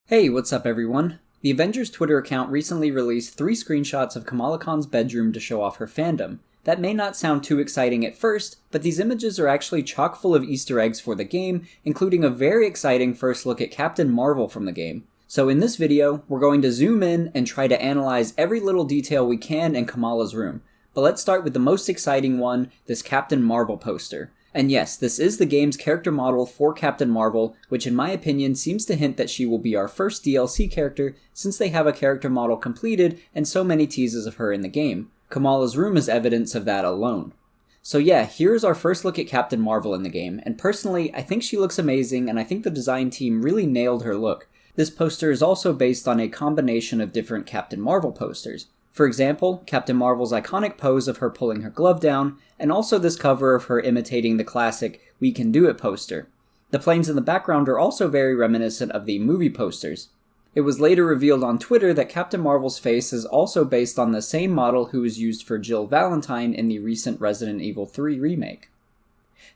Hey, what's up everyone? The Avengers Twitter account recently released 3 screenshots of Kamala Khan's bedroom to show off her fandom. That may not sound too exciting at first, but these images are actually chock full of Easter eggs for the game, including a very exciting first look at Captain Marvel from the game. So in this video, we're going to zoom in and try to analyze every little detail we can in Kamala's room. But let's start with the most exciting one, this Captain Marvel poster. And yes, this is the game's character model for Captain Marvel, which in my opinion seems to hint that she will be our first DLC character since they have a character model completed and so many teases of her in the game. Kamala's room is evidence of that alone. So yeah, here's our first look at Captain Marvel in the game, and personally, I think she looks amazing and I think the design team really nailed her look. This poster is also based on a combination of different Captain Marvel posters. For example, Captain Marvel's iconic pose of her pulling her glove down, and also this cover of her imitating the classic "We Can Do It" poster. The planes in the background are also very reminiscent of the movie posters. It was later revealed on Twitter that Captain Marvel's face is also based on the same model who was used for Jill Valentine in the recent Resident Evil 3 remake.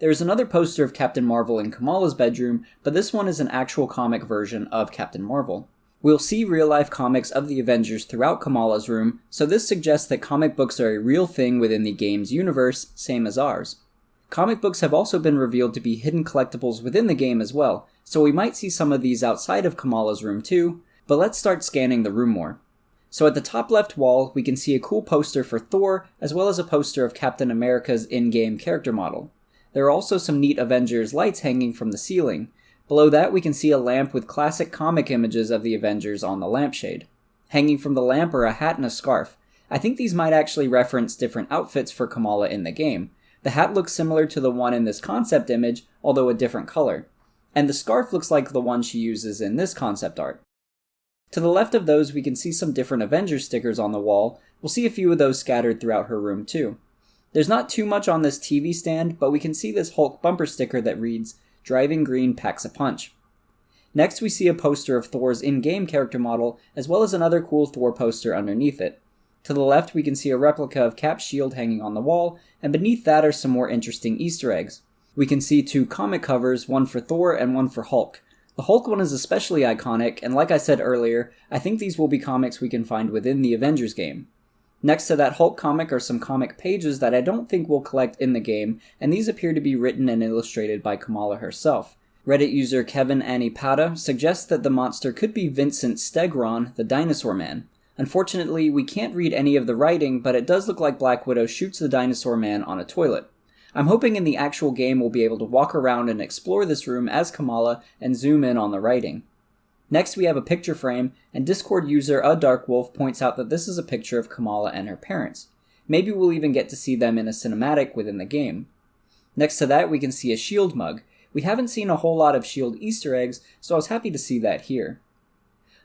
There is another poster of Captain Marvel in Kamala's bedroom, but this one is an actual comic version of Captain Marvel. We'll see real-life comics of the Avengers throughout Kamala's room, so this suggests that comic books are a real thing within the game's universe, same as ours. Comic books have also been revealed to be hidden collectibles within the game as well, so we might see some of these outside of Kamala's room too, but let's start scanning the room more. So at the top left wall, we can see a cool poster for Thor, as well as a poster of Captain America's in-game character model. There are also some neat Avengers lights hanging from the ceiling. Below that, we can see a lamp with classic comic images of the Avengers on the lampshade. Hanging from the lamp are a hat and a scarf. I think these might actually reference different outfits for Kamala in the game. The hat looks similar to the one in this concept image, although a different color. And the scarf looks like the one she uses in this concept art. To the left of those, we can see some different Avengers stickers on the wall. We'll see a few of those scattered throughout her room too. There's not too much on this TV stand, but we can see this Hulk bumper sticker that reads, "Driving Green Packs a Punch." Next, we see a poster of Thor's in-game character model, as well as another cool Thor poster underneath it. To the left, we can see a replica of Cap's shield hanging on the wall, and beneath that are some more interesting Easter eggs. We can see 2 comic covers, one for Thor and one for Hulk. The Hulk one is especially iconic, and like I said earlier, I think these will be comics we can find within the Avengers game. Next to that Hulk comic are some comic pages that I don't think we'll collect in the game, and these appear to be written and illustrated by Kamala herself. Reddit user Kevin Anipada suggests that the monster could be Vincent Stegron, the Dinosaur Man. Unfortunately, we can't read any of the writing, but it does look like Black Widow shoots the Dinosaur Man on a toilet. I'm hoping in the actual game we'll be able to walk around and explore this room as Kamala and zoom in on the writing. Next, we have a picture frame, and Discord user ADarkWolf points out that this is a picture of Kamala and her parents. Maybe we'll even get to see them in a cinematic within the game. Next to that, we can see a S.H.I.E.L.D. mug. We haven't seen a whole lot of S.H.I.E.L.D. Easter eggs, so I was happy to see that here.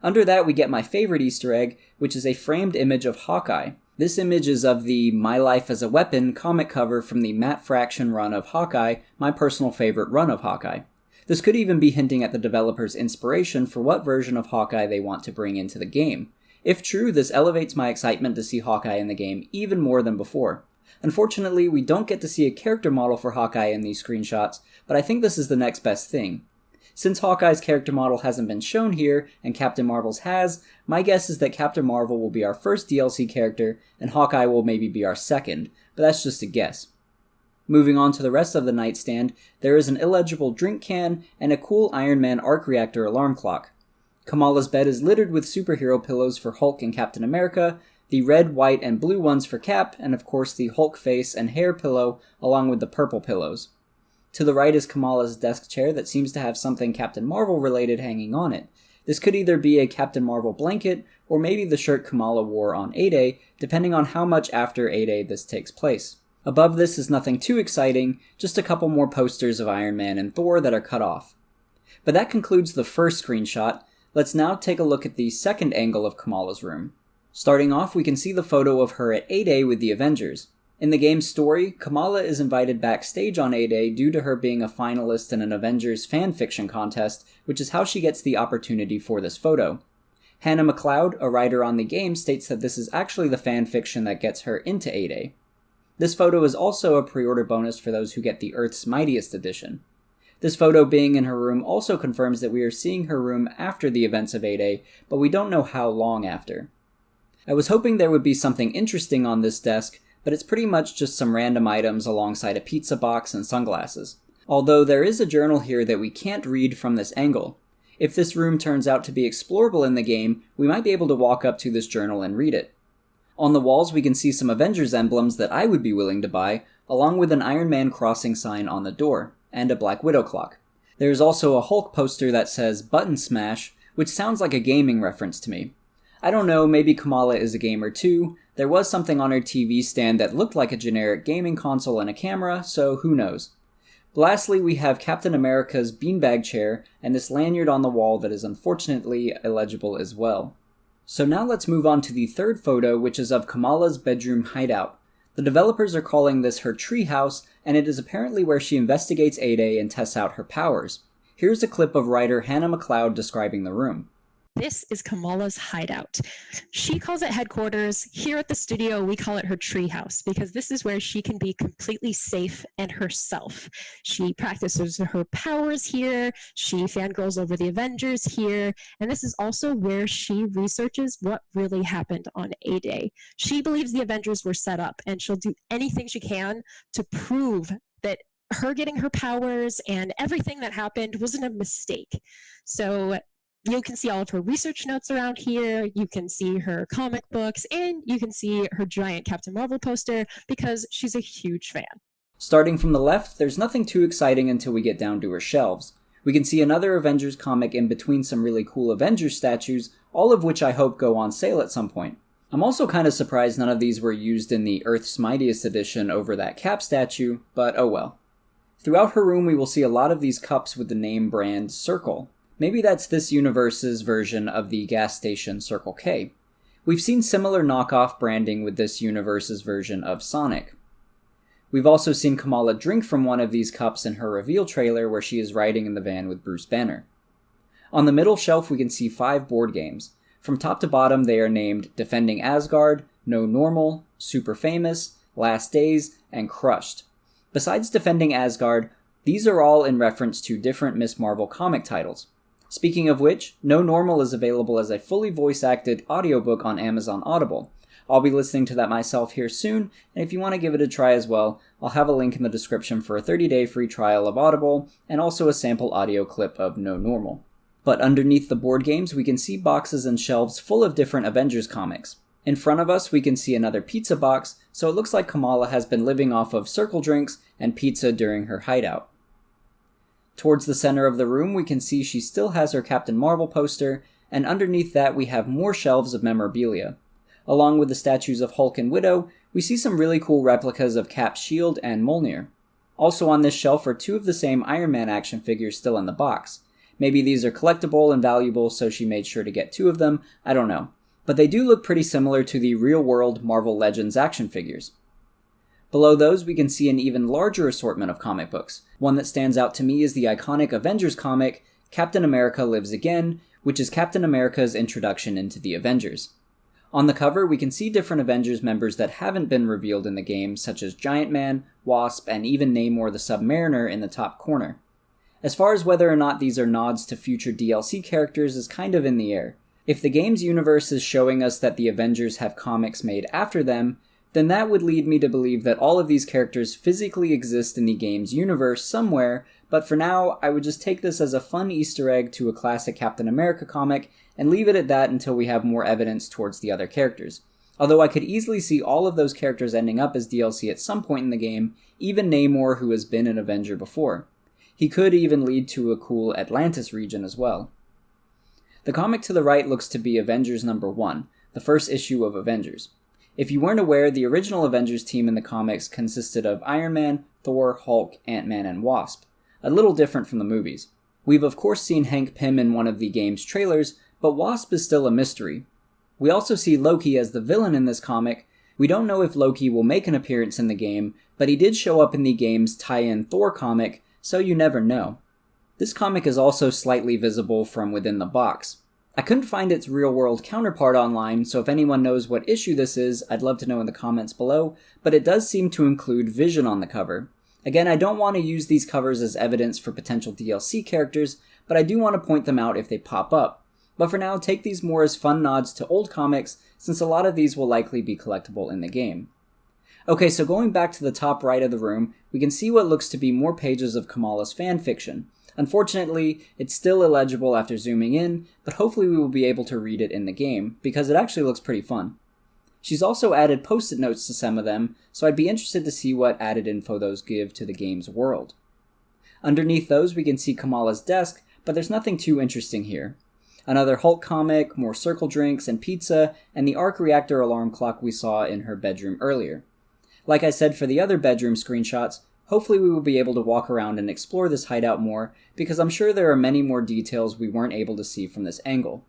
Under that, we get my favorite Easter egg, which is a framed image of Hawkeye. This image is of the My Life as a Weapon comic cover from the Matt Fraction run of Hawkeye, my personal favorite run of Hawkeye. This could even be hinting at the developer's inspiration for what version of Hawkeye they want to bring into the game. If true, this elevates my excitement to see Hawkeye in the game even more than before. Unfortunately, we don't get to see a character model for Hawkeye in these screenshots, but I think this is the next best thing. Since Hawkeye's character model hasn't been shown here, and Captain Marvel's has, my guess is that Captain Marvel will be our first DLC character, and Hawkeye will maybe be our second, but that's just a guess. Moving on to the rest of the nightstand, there is an illegible drink can and a cool Iron Man arc reactor alarm clock. Kamala's bed is littered with superhero pillows for Hulk and Captain America, the red, white, and blue ones for Cap, and of course the Hulk face and hair pillow along with the purple pillows. To the right is Kamala's desk chair that seems to have something Captain Marvel related hanging on it. This could either be a Captain Marvel blanket, or maybe the shirt Kamala wore on A-Day, depending on how much after A-Day this takes place. Above this is nothing too exciting, just a couple more posters of Iron Man and Thor that are cut off. But that concludes the first screenshot. Let's now take a look at the second angle of Kamala's room. Starting off, we can see the photo of her at A-Day with the Avengers. In the game's story, Kamala is invited backstage on A-Day due to her being a finalist in an Avengers fanfiction contest, which is how she gets the opportunity for this photo. Hannah McLeod, a writer on the game, states that this is actually the fanfiction that gets her into A-Day. This photo is also a pre-order bonus for those who get the Earth's Mightiest edition. This photo being in her room also confirms that we are seeing her room after the events of 8A, but we don't know how long after. I was hoping there would be something interesting on this desk, but it's pretty much just some random items alongside a pizza box and sunglasses. Although there is a journal here that we can't read from this angle. If this room turns out to be explorable in the game, we might be able to walk up to this journal and read it. On the walls we can see some Avengers emblems that I would be willing to buy, along with an Iron Man crossing sign on the door, and a Black Widow clock. There is also a Hulk poster that says Button Smash, which sounds like a gaming reference to me. I don't know, maybe Kamala is a gamer too. There was something on her TV stand that looked like a generic gaming console and a camera, so who knows. Lastly, we have Captain America's beanbag chair and this lanyard on the wall that is unfortunately illegible as well. So now let's move on to the third photo, which is of Kamala's bedroom hideout. The developers are calling this her Treehouse, and it is apparently where she investigates 8A and tests out her powers. Here's a clip of writer Hannah McLeod describing the room. This is Kamala's hideout. She calls it headquarters. Here at the studio, we call it her treehouse because this is where she can be completely safe and herself. She practices her powers here. She fangirls over the Avengers here. And this is also where she researches what really happened on A-Day. She believes the Avengers were set up, and she'll do anything she can to prove that her getting her powers and everything that happened wasn't a mistake. So you can see all of her research notes around here, you can see her comic books, and you can see her giant Captain Marvel poster because she's a huge fan. Starting from the left, there's nothing too exciting until we get down to her shelves. We can see another Avengers comic in between some really cool Avengers statues, all of which I hope go on sale at some point. I'm also kind of surprised none of these were used in the Earth's Mightiest edition over that Cap statue, but oh well. Throughout her room we will see a lot of these cups with the name brand Circle. Maybe that's this universe's version of the gas station Circle K. We've seen similar knockoff branding with this universe's version of Sonic. We've also seen Kamala drink from one of these cups in her reveal trailer where she is riding in the van with Bruce Banner. On the middle shelf we can see 5 board games. From top to bottom they are named Defending Asgard, No Normal, Super Famous, Last Days, and Crushed. Besides Defending Asgard, these are all in reference to different Ms. Marvel comic titles. Speaking of which, No Normal is available as a fully voice-acted audiobook on Amazon Audible. I'll be listening to that myself here soon, and if you want to give it a try as well, I'll have a link in the description for a 30-day free trial of Audible, and also a sample audio clip of No Normal. But underneath the board games, we can see boxes and shelves full of different Avengers comics. In front of us, we can see another pizza box, so it looks like Kamala has been living off of circle drinks and pizza during her hideout. Towards the center of the room, we can see she still has her Captain Marvel poster, and underneath that we have more shelves of memorabilia. Along with the statues of Hulk and Widow, we see some really cool replicas of Cap's shield and Mjolnir. Also on this shelf are 2 of the same Iron Man action figures still in the box. Maybe these are collectible and valuable, so she made sure to get 2 of them, I don't know. But they do look pretty similar to the real-world Marvel Legends action figures. Below those, we can see an even larger assortment of comic books. One that stands out to me is the iconic Avengers comic, Captain America Lives Again, which is Captain America's introduction into the Avengers. On the cover, we can see different Avengers members that haven't been revealed in the game, such as Giant Man, Wasp, and even Namor the Submariner in the top corner. As far as whether or not these are nods to future DLC characters is kind of in the air. If the game's universe is showing us that the Avengers have comics made after them, then that would lead me to believe that all of these characters physically exist in the game's universe somewhere, but for now, I would just take this as a fun Easter egg to a classic Captain America comic, and leave it at that until we have more evidence towards the other characters. Although I could easily see all of those characters ending up as DLC at some point in the game, even Namor who has been an Avenger before. He could even lead to a cool Atlantis region as well. The comic to the right looks to be Avengers number 1, the first issue of Avengers. If you weren't aware, the original Avengers team in the comics consisted of Iron Man, Thor, Hulk, Ant-Man, and Wasp. A little different from the movies. We've of course seen Hank Pym in one of the game's trailers, but Wasp is still a mystery. We also see Loki as the villain in this comic. We don't know if Loki will make an appearance in the game, but he did show up in the game's tie-in Thor comic, so you never know. This comic is also slightly visible from within the box. I couldn't find its real-world counterpart online, so if anyone knows what issue this is, I'd love to know in the comments below, but it does seem to include Vision on the cover. Again, I don't want to use these covers as evidence for potential DLC characters, but I do want to point them out if they pop up. But for now, take these more as fun nods to old comics, since a lot of these will likely be collectible in the game. Okay, so going back to the top right of the room, we can see what looks to be more pages of Kamala's fanfiction. Unfortunately, it's still illegible after zooming in, but hopefully we will be able to read it in the game, because it actually looks pretty fun. She's also added post-it notes to some of them, so I'd be interested to see what added info those give to the game's world. Underneath those we can see Kamala's desk, but there's nothing too interesting here. Another Hulk comic, more circle drinks and pizza, and the arc reactor alarm clock we saw in her bedroom earlier. Like I said for the other bedroom screenshots, hopefully we will be able to walk around and explore this hideout more, because I'm sure there are many more details we weren't able to see from this angle.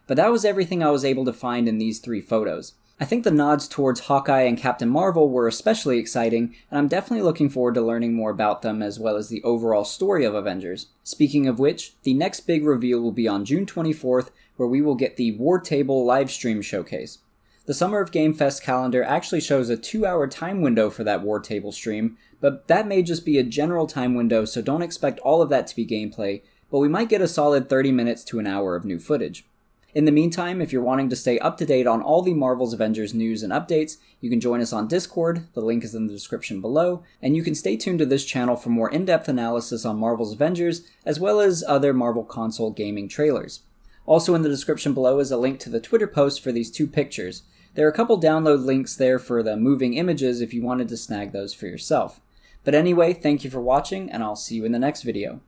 But that was everything I was able to find in these 3 photos. I think the nods towards Hawkeye and Captain Marvel were especially exciting, and I'm definitely looking forward to learning more about them as well as the overall story of Avengers. Speaking of which, the next big reveal will be on June 24th, where we will get the War Table livestream showcase. The Summer of Game Fest calendar actually shows a 2-hour time window for that War Table stream, but that may just be a general time window, so don't expect all of that to be gameplay, but we might get a solid 30 minutes to an hour of new footage. In the meantime, if you're wanting to stay up to date on all the Marvel's Avengers news and updates, you can join us on Discord, the link is in the description below, and you can stay tuned to this channel for more in-depth analysis on Marvel's Avengers, as well as other Marvel console gaming trailers. Also in the description below is a link to the Twitter post for these 2 pictures. There are a couple download links there for the moving images if you wanted to snag those for yourself. But anyway, thank you for watching, and I'll see you in the next video.